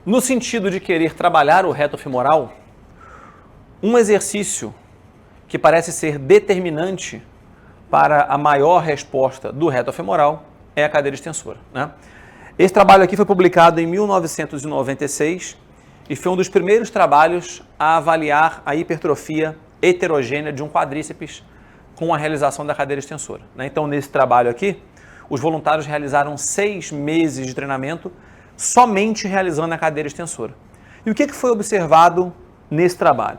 No sentido de querer trabalhar o reto femoral, um exercício que parece ser determinante para a maior resposta do reto femoral é a cadeira extensora, né? Esse trabalho aqui foi publicado em 1996 e foi um dos primeiros trabalhos a avaliar a hipertrofia heterogênea de um quadríceps com a realização da cadeira extensora, né? Então, nesse trabalho aqui, os voluntários realizaram 6 meses de treinamento somente realizando a cadeira extensora. E o que foi observado nesse trabalho?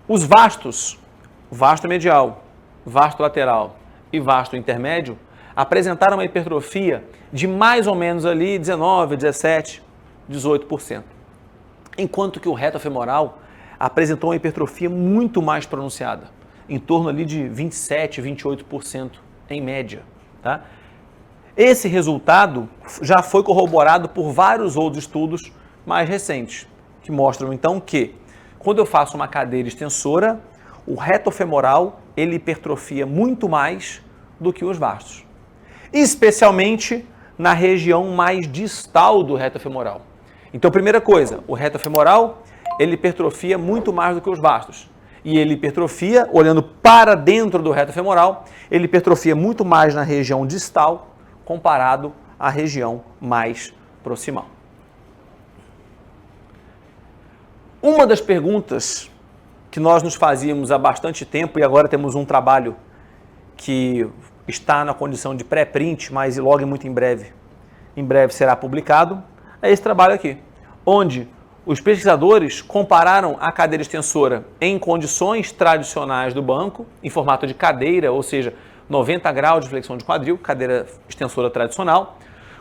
Os vastos, vasto medial, vasto lateral e vasto intermédio, apresentaram uma hipertrofia de mais ou menos ali 19, 17, 18%. Enquanto que o reto femoral apresentou uma hipertrofia muito mais pronunciada, em torno ali de 27, 28% em média, tá? Esse resultado já foi corroborado por vários outros estudos mais recentes, que mostram então que quando eu faço uma cadeira extensora, o reto femoral ele hipertrofia muito mais do que os vastos, especialmente na região mais distal do reto femoral. Então, primeira coisa, o reto femoral ele hipertrofia muito mais do que os vastos. E ele hipertrofia, olhando para dentro do reto femoral, ele hipertrofia muito mais na região distal comparado à região mais proximal. Uma das perguntas que nós nos fazíamos há bastante tempo, e agora temos um trabalho que está na condição de pré-print, mas logo muito em breve será publicado, é esse trabalho aqui, onde os pesquisadores compararam a cadeira extensora em condições tradicionais do banco, em formato de cadeira, ou seja, 90 graus de flexão de quadril, cadeira extensora tradicional,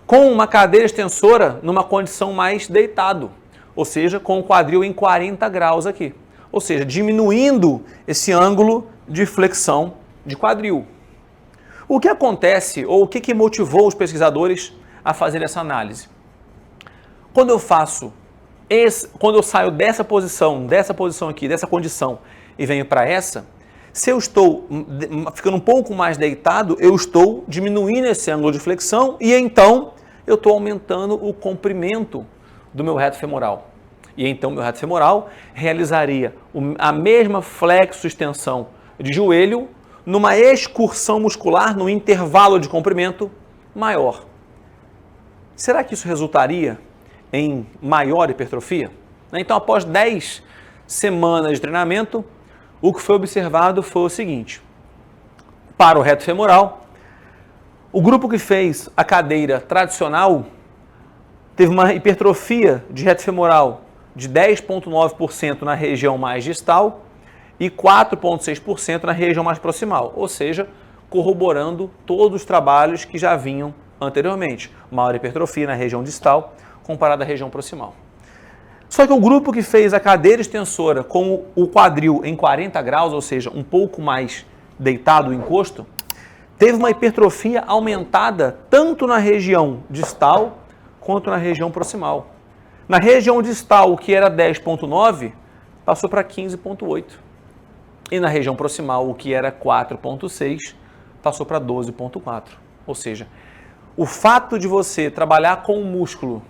com uma cadeira extensora numa condição mais deitado, ou seja, com o quadril em 40 graus aqui, ou seja, diminuindo esse ângulo de flexão de quadril. O que acontece, ou o que motivou os pesquisadores a fazer essa análise? Quando eu saio dessa posição aqui, dessa condição, e venho para essa, se eu estou ficando um pouco mais deitado, eu estou diminuindo esse ângulo de flexão e então eu estou aumentando o comprimento do meu reto femoral. E então meu reto femoral realizaria a mesma flexo-extensão de joelho numa excursão muscular, num intervalo de comprimento maior. Será que isso resultaria em maior hipertrofia? Então, após 10 semanas de treinamento, o que foi observado foi o seguinte: para o reto femoral, o grupo que fez a cadeira tradicional teve uma hipertrofia de reto femoral de 10,9% na região mais distal e 4,6% na região mais proximal, ou seja, corroborando todos os trabalhos que já vinham anteriormente. Maior hipertrofia na região distal comparada à região proximal. Só que o grupo que fez a cadeira extensora com o quadril em 40 graus, ou seja, um pouco mais deitado o encosto, teve uma hipertrofia aumentada tanto na região distal quanto na região proximal. Na região distal, o que era 10,9, passou para 15,8. E na região proximal, o que era 4,6, passou para 12,4. Ou seja, o fato de você trabalhar com o músculo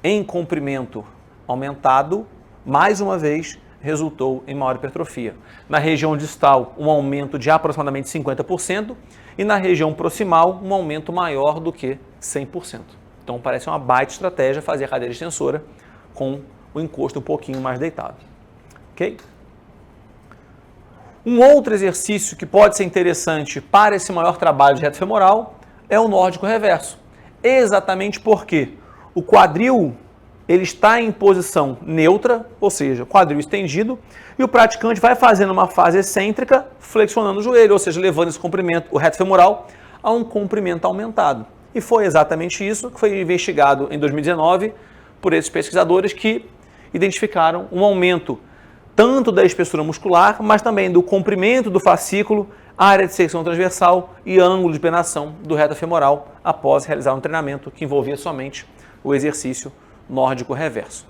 em comprimento aumentado, mais uma vez, resultou em maior hipertrofia. Na região distal, um aumento de aproximadamente 50% e na região proximal, um aumento maior do que 100%. Então, parece uma baita estratégia fazer a cadeira extensora com o encosto um pouquinho mais deitado. Ok? Um outro exercício que pode ser interessante para esse maior trabalho de reto femoral é o nórdico reverso. Exatamente porque o quadril ele está em posição neutra, ou seja, quadril estendido, e o praticante vai fazendo uma fase excêntrica, flexionando o joelho, ou seja, levando esse comprimento, o reto femoral, a um comprimento aumentado. E foi exatamente isso que foi investigado em 2019 por esses pesquisadores que identificaram um aumento tanto da espessura muscular, mas também do comprimento do fascículo, área de secção transversal e ângulo de penação do reto femoral após realizar um treinamento que envolvia somente o exercício nórdico reverso.